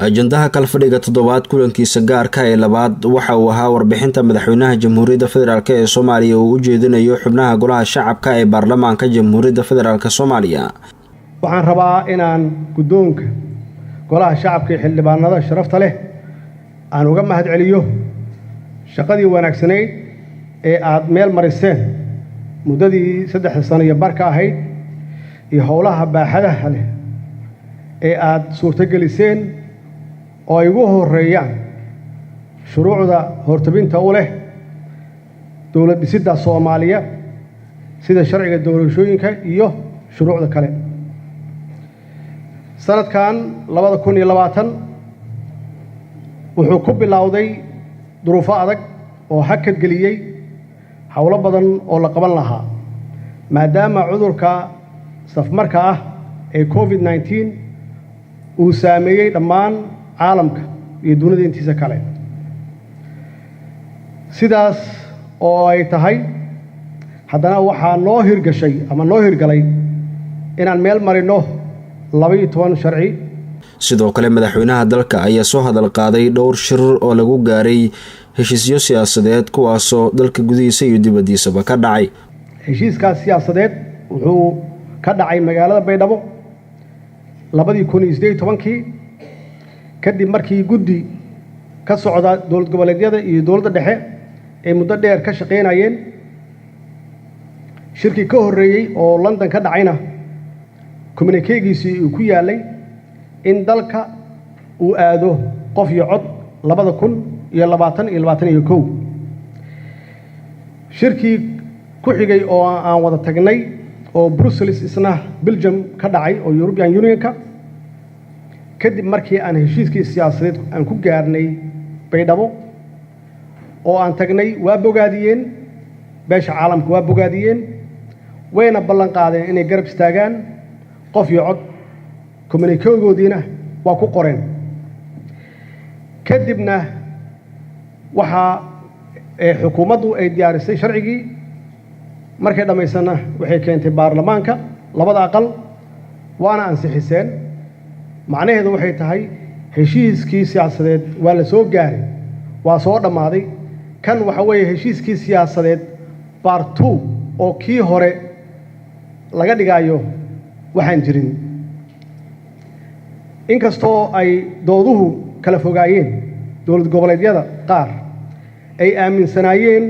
ajandaha kala fadhiga toddobaad kulankiisa gaarka ee labaad waxa uu ahaa warbixinta madaxweynaha Jamhuuriyadda Federaalk ee Soomaaliya oo u jeedinayo xubnaha golaha shacabka ee baarlamaanka Jamhuuriyadda Federaalk Soomaaliya. Waxaan rabaa inaan guddoonka golaha shacabka ee xildhibaanada sharafta leh aan uga mahadceliyo shaqadii wanaagsaneyd ee aad meel mariseen muddadii 3 sano iyo barka ahayd iyo howlaha baaxadaha leh ee aad suurtageliseen oo ay ugu horeeyaan shuruucda hortabinta u leh dawlad dhisidda Soomaaliya sida sharciga doorashooyinka iyo shuruucda kale. sanadkan 2020 wuxuu ku bilowday duruufo adag oo hakad geliyay hawlo badan oo la qaban lahaa maadaama cudurka safmarka ah ee COVID-19 uu saameeyay dhammaan caalamka iyo dunida intiisa kale. sidaas oo ay tahay haddana waxaa noo hirgashay ama noo hirgalay inaan meel marino 12 sharci. sidoo kale madaxweynaha dalka ayaa soo hadal qaaday dhowr shir oo lagu gaaray heshiisyo siyaasadeed kuwaasoo dalka gudihiisa iyo dibaddiisaba ka dhacay. heshiiskaas siyaasadeed wuxuu ka dhacay magaalada Baydhabo 2018 kadib markii guddi ka socda dowlad goboleedyada iyo dowladda dhexe ay muddo dheer ka shaqeynayeen. shirkii ka horeeyay oo London ka dhacayna communiquegiisii uu ku yaalay in dalka uu aado qof iyo cod 2021. shirkii ku xigay oo aan wada tagnay oo Brussels isna Belgium ka dhacay oo European Unionka kadib markii aan heshiiskii siyaasadeed aan ku gaarnay Baydhabo oo aan tagnay waa bogaadiyeen beesha caalamka waa bogaadiyeen wayna ballan qaadeen inay garab istaagaan qof iyo cod communiquegoodiina waa ku qoreen. kadibna waxa xukuumaddu ay diyaarisay sharcigii markay dhamaysana waxay keentay baarlamaanka labada aqal waana ansixiseen. macnaheedu waxay tahay heshiiskii siyaasadeed waa la soo gaaray waa soo dhamaaday. kan waxa weeye heshiiskii siyaasadeed part 2 oo kii hore laga dhigayo waxaan jirin. inkastoo ay dooduhu kala fogaayeen dowlad goboleedyada qaar ay aaminsanaayeen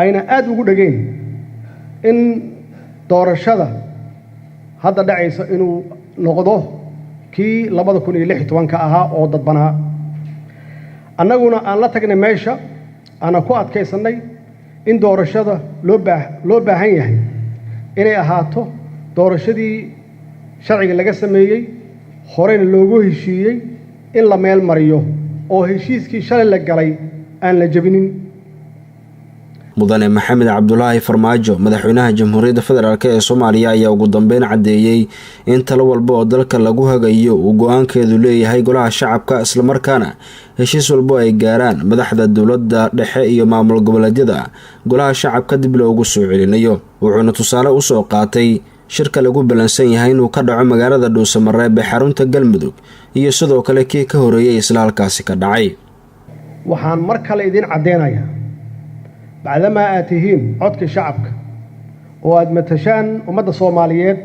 ayna aad ugu dhageen in doorashada hadda dhacaysa inuu noqdo kii 2016 ahaa oo dadbanaa. annaguna aan la tagnay meesha ana ku adkaysanay in doorashada loo baahan yahay inay ahaato doorashadii sharciga laga sameeyay horeyna loogu heshiiyey in la meel mariyo oo heshiiskii shalay la galay aan la jabinin. mudane maxamed cabdulaahi farmaajo madaxweynaha Jamhuuriyadda Federaalk ee Soomaaliya ayaa ugu dambeyn cadeeyay in talo walba oo dalka lagu hagayo uu go'aankeedu leeyahay golaha shacabka isla markaana heshiis walba ay gaaraan madaxda dowladda dhexe iyo maamul goboleedyada golaha shacabka dib loogu soo celinayo. wuxuuna tusaale u soo qaatay shirka lagu balansan yahay inuu ka dhaco magaalada Dhuusamareeb ee xarunta Galmudug iyo sidoo kale kii ka horeeyay isla halkaasi ka dhacay. waxaan mar kale idin cadeynayaa بعدما آتيهم عدك شعبك وأدمتشان ومدى صوماليات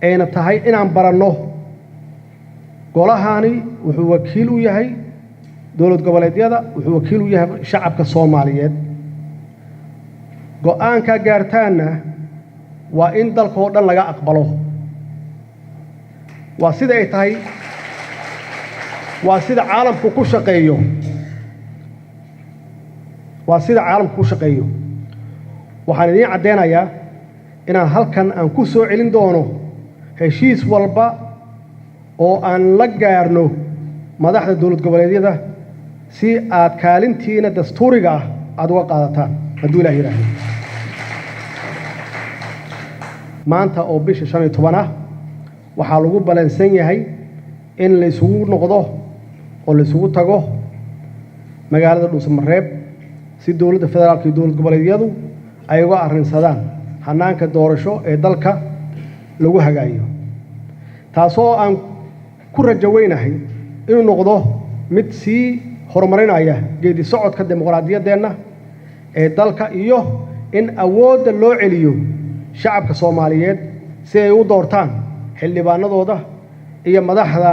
أين تهي إن عم برنه قولهاني وهو وكيل يهي دولة قبلت يدا وهو وكيل يهي شعبك الصوماليات قوان كجارتانا وإن دل كودن لغا أقبله وسيدة إتهي وسيدة عالم كوكو شقيو waa sida caalamku ku shaqeeyo. waxaan idin cadeynayaa inaan halkan aan ku soo celin doono heshiis walba oo aan la gaarno madaxda dowlad goboleedyada si aad kaalintiina dastuuriga ah aad uga qaadataan hadduu Ilaahay yiraahdo. maanta oo bisha 15 ah waxaa lagu balansan yahay in la isugu noqdo oo la isugu tago magaalada Dhuusamareeb si dowladda federaalka iyo dowlad goboleedyadu ay uga arrinsadaan hanaanka doorasho ee dalka lagu hagaayo. taasoo aan ku rajaweynahay inuu noqdo mid sii horumarinaya geedi socodka dimuqraadiyadeena ee dalka iyo in awoodda loo celiyo shacabka Soomaaliyeed si ay u doortaan xildhibaanadooda iyo madaxda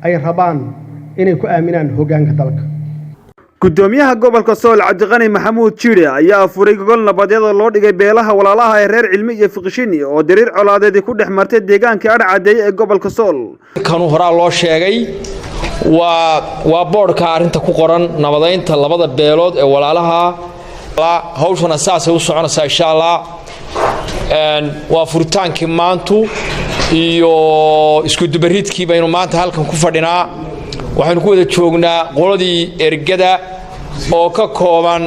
ay rabaan inay ku aaminaan hoggaanka dalka. gudoomiyaha gobolka Sool Cabdiqani Maxamuud Jiire ayaa furay gogol nabadeed oo loo dhigay beelaha walaalaha ee reer Cilmi iyo Fiqishini oo diriir colaadeed ku dhex martay deegaanka Arcadeey ee gobolka Sool. kanu horaa loo sheegay waa boorka arinta ku qoran nabadeynta labada beelood ee walaalaha hawshana saas u soconaysa insha Allah waa furitaankii maantu iyo isku dubaridkii baynu maanta halkan ku fadhinaa waxaan ku wada joognaa qoladii ergada oo ka kooban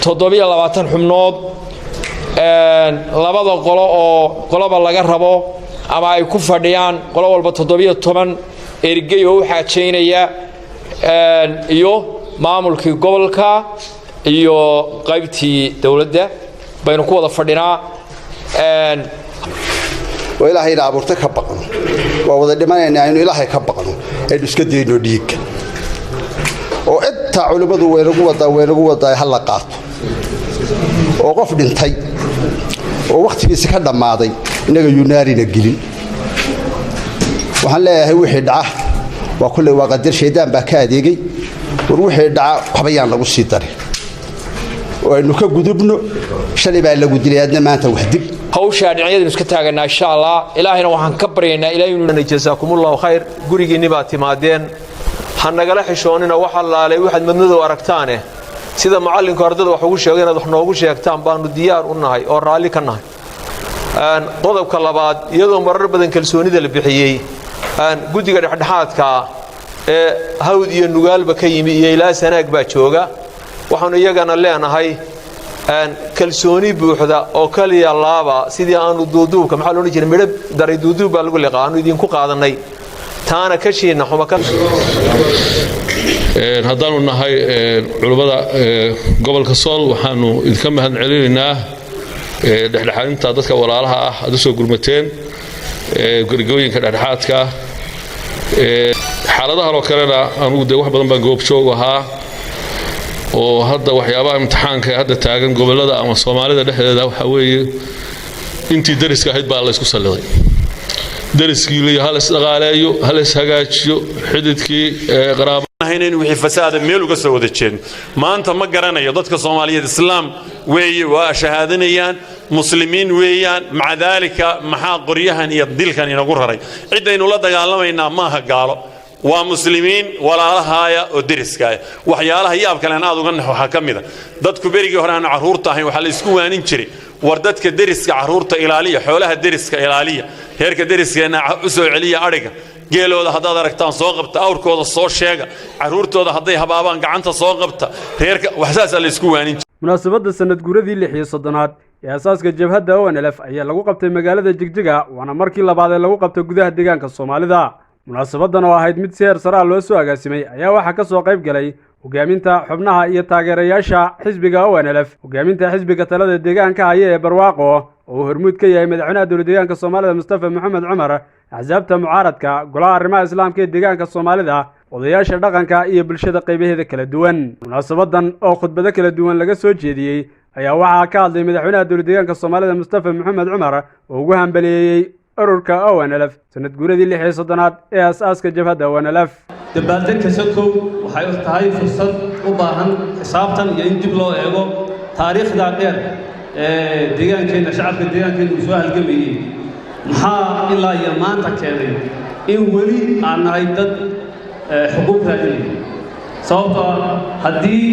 27 xubnood labada qolo oo qolaba laga rabo ama ay ku fadhiyaan qolo walba 17 ergay oo xaajeynaya iyo maamulkii gobolka iyo qaybtii dawladda baynu ku wada fadhinaa وإلهي لا أبورت كبقنا ووضع لمن يعني إلهي كبقنا إدوسك دينو ديك وإنت علماء وينقوا ضاي هاللقات وقف دنتي ووقت في سكان ماضي إنك يناري نجلين وهلا هو حدعة وكل وقدر شيطان بكاديجي وروح يدعى قبيان لو سيطري وإنه كجذبنا شلي بقى لو جدري أدنى ما توحدي hawsha dhinacyada iska taaganaa insha Allah ilaahina waxaan ka baryaynaa ilaahay jazaakumullahu khayr gurigeeni baa timaadeen hanagala xishoonina waxa laalay waxaad madnado aragtaane sida macallinka ardada wax ugu sheegay inaad wax noogu sheegtaan baanu diyaar u nahay oo raali ka nahay qodobka labaad iyadoo marar badan kalsoonida la bixiyay gudiga dhexdhexaadka ee hawd iyo nugaalba ka yimi iyo ilaa sanaag baa jooga waxaanu iyagana leenahay kalsooni buuxda oo kaliya laaba sidii aanu duuduubka maxaa loo jiray midab daray duuduub baa lagu liqaano idin ku qaadanay taana ka shiina xuma ka haddaanu nahay culimada gobolka Sool waxaanu idinka mahad celinaynaa dhexdhexaadinta dadka walaalaha ah aad soo gurmateen gurigooyinka dhexdhexaadka xaaladaha oo kalena aanu wax badan baan goob joog ahaa oo hadda waxyaabaha imtixaanka hadda taagan gobolada ama Soomaalida dhexdeeda waxa weeye intii dariska ahayd baa la isku saliday dariskii leeyahay hal isdaqaaleeyo hal ishagaajiyo xididkii qaraabanahayn wixii fasaada meel uga soo wada jeen maanta ma garanayo dadka Soomaaliyeed islaam weeye waa shahaadanayaan muslimiin weeyaan macadalika maxaa qoryahan iyo dilkan inagu raray cidaynu la dagaalamayna maaha gaalo waa muslimiin walaalahaaya oo deriska waxyaalaha yaab kale aad uga naxo waxa kamida dadku berigii hore aan caruurta ahayn waxa la isku waanin jiray war dadka deriska caruurta ilaaliya xoolaha deriska ilaaliya heerka deriskeena u soo celiya ariga geelooda hadaad aragtaan soo qabta awrkooda soo sheega caruurtooda haday habaabaan gacanta soo qabta heerka waxsaas la isku waanin munaasabada sanad guuradii 600aad ee asaaska jabhadda ONLF ayaa lagu qabtay magaalada Jigjiga waana markii labaad ee lagu qabtay gudaha deegaanka Soomaalida munaasabadan oo ahayd mid seer sare loo soo agaasimay ayaa waxa ka soo qayb galay hogaaminta xubnaha iyo taageerayaasha xisbiga ONLF hogaaminta xisbiga talada deegaanka haya ee Barwaaqo oo hormuud ka yahay madaxweynaha dowladda deegaanka Soomaalida Mustafa Maxamed Cumar axsaabta mucaaradka golaha arrimaha islaamka ee deegaanka Soomaalida odayaasha dhaqanka iyo bulshada qaybaheeda kala duwan munaasabadan oo khudbado kala duwan laga soo jeediyay ayaa waxa ka hadlay madaxweynaha dowladda deegaanka Soomaalida Mustafa Maxamed Cumar oo ugu hambalyeeyay ururka ONLF sanad guuradii 600aad ee asaaska jabhadda ONLF dabaaldegka sakow waxay u tahay fursad u baahan xisaabtan iyo in dib loo eego taariikhda dheer ee deegaankeena shacabka deegaankeena uu soo halgamayay maxaa ilaa iyo maanta keenay in weli aan nahay dad xuquuq raadinaya sababtoo haddii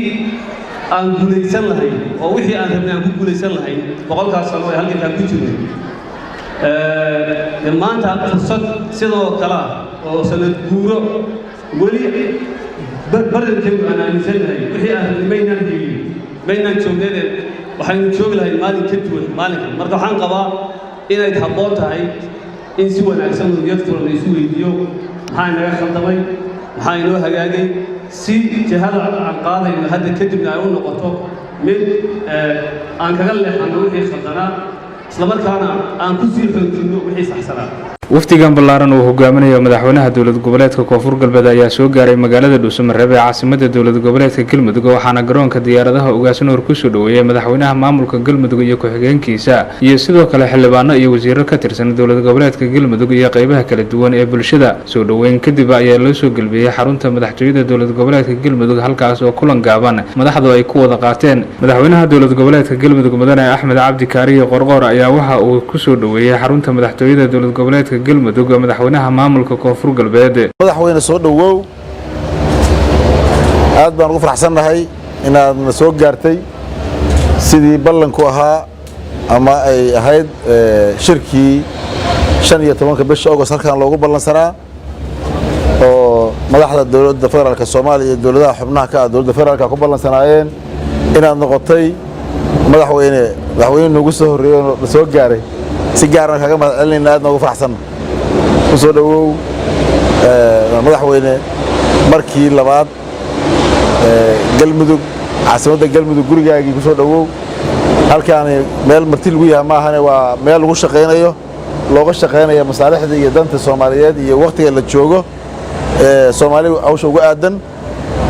aan guulaysan lahayn oo wixii aan rabnay aan ku guulaysan lahayn boqolkaas sano ee halgankaa ku jirnay maanta fursad sidoo kale oo sanad guuro weli barbarkeedu aan aaminsanahay wixii aan maynaan joogneed waxaynu joogi lahayn maalin ka duwan maalinka marka waxaan qabaa inay habboon tahay in si wanaagsan niyad furan isu weydiiyo maxaa inaga khaldamay maxaa inoo hagaagay si jihada aan qaadayno hadda kadibna ay u noqoto mid aan kaga leexano wixii khaldanaa isla markaana aan ku sii xoojinno wixii saxsanaa wafdigan ballaaran uu hogaaminayo madaxweynaha dowlad goboleedka Koonfur Galbeed ayaa soo gaaray magaalada Dhuusamareeb ee caasimadda dowlad goboleedka Galmudug waxaana garoonka diyaaradaha Ugaasnoor ku soo dhaweeyay madaxweynaha maamulka Galmudug iyo ku-xigeenkiisa iyo sidoo kale xildhibaano iyo wasiirro ka tirsan dowlad goboleedka Galmudug iyo qaybaha kala duwan ee bulshada soo dhaweyn kadib ayaa loo soo galbiyay xarunta madaxtooyada dowlad goboleedka Galmudug halkaas oo kulan gaaban madaxdu ay ku wada qaateen madaxweynaha dowlad goboleedka Galmudug Mudane Axmed Cabdi Kaariye Qorqoor ayaa waxa uu ku soo dhaweeyay xarunta madaxtooyada dowlad goboleedka Galmudug madaxweynaha maamulka Koonfur Galbeed madaxweyne soo dhawow aad baan ugu faraxsanahay inaad soo gaartay sidii ballanku ahaa ama ay ahayd shirkii 15 bisha August halkan loogu ballansanaa oo madaxda dowladda federaalka Soomaaliya iyo dowladaha xubnaha ka ah dowladda federaalka ku ballansanaayeen inaad noqotay madaxweyne nagu soo horeeyay oo soo gaaray si gaar ah kaga mahadcelinayna aad ugu faraxsan soo dhawow madaxweyne markii labaad Galmudug caasimadda Galmudug gurigaagii ku soo dhawow halkaan meel marti lagu yahay ma ahane waa meel lagu shaqeynayo looga shaqeynayo masaalixda iyo danta Soomaaliyeed iyo waqtiga la joogo Soomaaliya awsha ugu aadan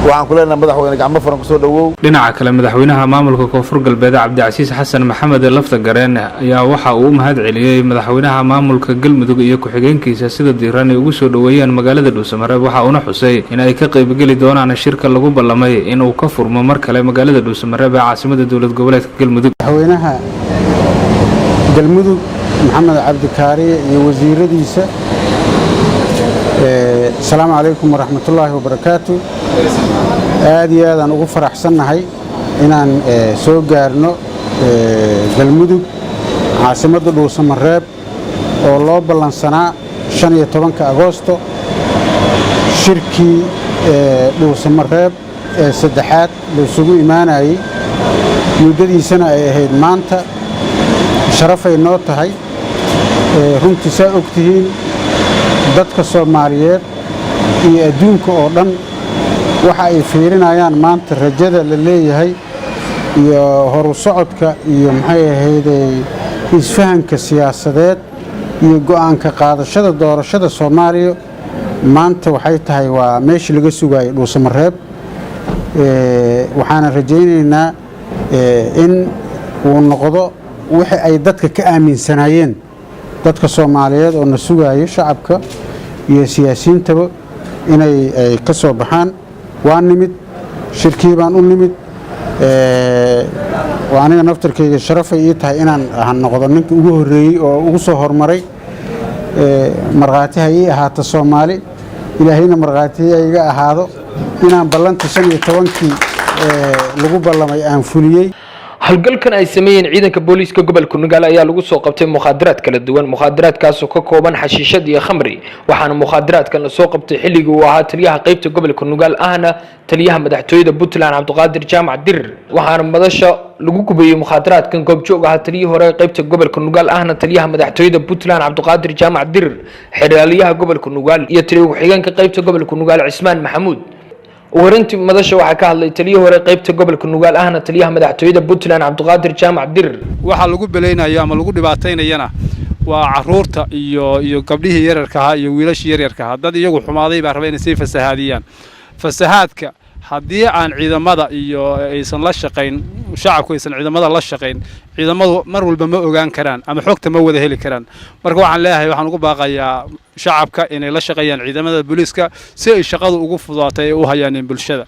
waxaan ku leenahay madaxweyne gacmo furan ku soo dhawow dhinaca kale madaxweynaha maamulka Koonfur Galbeed Cabdicasiis Xasan Maxamed Lafta Gareen ayaa waxa uu mahad celiyay madaxweynaha maamulka Galmudug iyo ku-xigeenkiisa sida diiran ay ugu soo dhaweeyeen magaalada Dhuusamareeb waxa uu xusay in ay ka qayb gali doonaan shirka lagu ballamay in uu ka furmo mar kale magaalada Dhuusamareeb ee caasimadda dowlad goboleedka Galmudug madaxweynaha Galmudug Maxamed Cabdi Kaariye iyo wasiiradiisa السلام عليكم ورحمة الله وبركاته آدي آدان ugu faraxsanahay inaan soo gaarno Galmudug caasimadda Dhuusamareeb oo loo ballansanaa 15 Agoosto shirkii Dhuusamareeb ee saddexaad la isugu imaanayay muddadiisana ay ahayd maanta sharafay noo tahay runtii saa ogtihiin dadka Soomaaliyeed iyo adduunka oo dhan waxa ay fiirinayaan maanta rajada la leeyahay iyo horu socodka iyo maxay ahayd isfahanka siyaasadeed iyo go'aanka qaadashada doorashada Soomaaliya maanta waxay tahay waa meeshii laga sugayay Dhuusamareeb waxaana rajaynaynaa in uu noqdo wixii ay dadka ka aaminsanayeen dadka Soomaaliyeed oo na sugayo shacabka iyo siyaasiyiintaba inay ka soo baxaan waa nimid shirkii baan u nimid waana naftarkayga sharafay ii tahay inaan noqdo ninka ugu horeeyay oo ugu soo hormaray marqaati hay ahaato Soomaali ilaahayna marqaati iga ahaado inaan ballanta 15kii lagu ballamay aan fuliyay halgalkan ay sameeyeen ciidanka booliiska gobolka Nugaal ayaa lagu soo qabtay mukhadaraad kala duwan mukhadaraadkaas oo ka kooban xashiishad iyo khamri waxaana mukhadaraadkan la soo qabtay xilligii uu ahaa taliyaha qaybta gobolka Nugaal ahna taliyaha madaxtooyada Puntland Cabdiqaadir Jaamac Dir waxaana madasha lagu gubay mukhadaraadkan goobjoog ah taliyihii hore qaybta gobolka Nugaal ahna taliyaha madaxtooyada Puntland Cabdiqaadir Jaamac Dir xiriyaha gobolka Nugaal iyo taliyaha ku-xigeenka qaybta gobolka Nugaal Cismaan Maxamuud waranti madasha waxa ka hadlay taliyihii hore qaybta gobolka Nugaal ahna taliyaha madaxtooyada Puntland Cabdiqaadir Jaamac Dir waxa lagu baleynaayo ama lagu dhibaateynayana waa caruurta iyo gabdhihii yararka ah iyo wiilashii yararka ah dad iyagu xumaaday baa rabay inay si fasahaadiyaan fasahaadka haddii aan ciidamada iyo aysan la shaqayn shacabku aysan ciidamada la shaqayn ciidamadu mar walba ma ogaan karaan ama xogta ma wada heli karaan marka waxaan leeyahay waxaan ugu baaqayaa shacabka inay la shaqeeyaan ciidamada booliiska si ay shaqadu ugu fududaato ay u hayaan bulshada